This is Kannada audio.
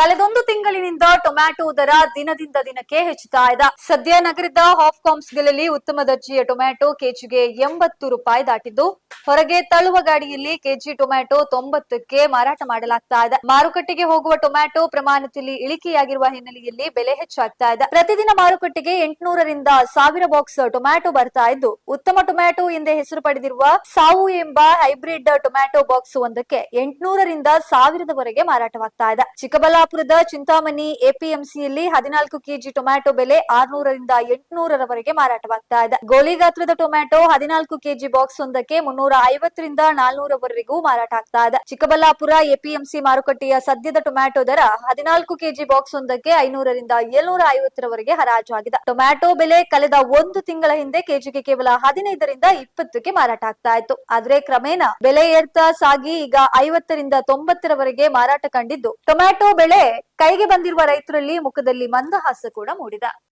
ಕಳೆದೊಂದು ತಿಂಗಳಿನಿಂದ ಟೊಮ್ಯಾಟೊ ದರ ದಿನದಿಂದ ದಿನಕ್ಕೆ ಹೆಚ್ಚುತ್ತಾ ಇದೆ. ಸದ್ಯ ನಗರದ ಹಾಫ್ಕಾಮ್ಸ್ಗಳಲ್ಲಿ ಉತ್ತಮ ದರ್ಜೆಯ ಟೊಮ್ಯಾಟೊ ಕೆಜಿಗೆ 80 ರೂಪಾಯಿ ದಾಟಿದ್ದು, ಹೊರಗೆ ತಳ್ಳುವ ಗಾಡಿಯಲ್ಲಿ ಕೆಜಿ ಟೊಮ್ಯಾಟೊ 90ಕ್ಕೆ ಮಾರಾಟ ಮಾಡಲಾಗ್ತಾ ಇದೆ. ಮಾರುಕಟ್ಟೆಗೆ ಹೋಗುವ ಟೊಮ್ಯಾಟೊ ಪ್ರಮಾಣದಲ್ಲಿ ಇಳಿಕೆಯಾಗಿರುವ ಹಿನ್ನೆಲೆಯಲ್ಲಿ ಬೆಲೆ ಹೆಚ್ಚಾಗ್ತಾ ಇದೆ. ಪ್ರತಿದಿನ ಮಾರುಕಟ್ಟೆಗೆ 800 ರಿಂದ 1000 ಬಾಕ್ಸ್ ಟೊಮ್ಯಾಟೊ ಬರ್ತಾ ಇದ್ದು, ಉತ್ತಮ ಟೊಮ್ಯಾಟೊ ಎಂದೇ ಹೆಸರು ಪಡೆದಿರುವ ಸಾವು ಎಂಬ ಹೈಬ್ರಿಡ್ ಟೊಮ್ಯಾಟೊ ಬಾಕ್ಸ್ ಒಂದಕ್ಕೆ 800 ರಿಂದ 1000 ಮಾರಾಟವಾಗ್ತಾ ಇದೆ. ಚಿಕ್ಕಬಳ್ಳಾಪುರದ ಚಿಂತಾಮಣಿ ಎಪಿಎಂಸಿಯಲ್ಲಿ 14 ಕೆಜಿ ಟೊಮ್ಯಾಟೊ ಬೆಲೆ 600 ರಿಂದ 800 ಮಾರಾಟವಾಗ್ತಾ ಇದೆ. ಗೋಲಿ ಗಾತ್ರದ ಟೊಮ್ಯಾಟೊ 14 ಕೆಜಿ ಬಾಕ್ಸ್ ಒಂದಕ್ಕೆ 350 ರಿಂದ 400 ಮಾರಾಟ ಆಗ್ತಾ ಇದೆ. ಚಿಕ್ಕಬಳ್ಳಾಪುರ ಎಪಿಎಂಸಿ ಮಾರುಕಟ್ಟೆಯ ಸದ್ಯದ ಟೊಮ್ಯಾಟೊ ದರ 14 ಕೆಜಿ ಬಾಕ್ಸ್ ಒಂದಕ್ಕೆ 500 ರಿಂದ 750 ಹರಾಜು ಆಗಿದೆ. ಟೊಮ್ಯಾಟೊ ಬೆಲೆ ಕಳೆದ ಒಂದು ತಿಂಗಳ ಹಿಂದೆ ಕೆಜಿಗೆ ಕೇವಲ 15 ರಿಂದ 20ಕ್ಕೆ ಮಾರಾಟ ಆಗ್ತಾ ಇತ್ತು. ಆದ್ರೆ ಕ್ರಮೇಣ ಬೆಲೆ ಏರ್ತಾ ಸಾಗಿ ಈಗ 50 ರಿಂದ 90 ಮಾರಾಟ ಕಂಡಿದ್ದು, ಟೊಮ್ಯಾಟೊ ಬೆಳೆ ಕೈಗೆ ಬಂದಿರುವ ರೈತರಲ್ಲಿ ಮುಖದಲ್ಲಿ ಮಂದಹಾಸ ಕೂಡ ಮೂಡಿದೆ.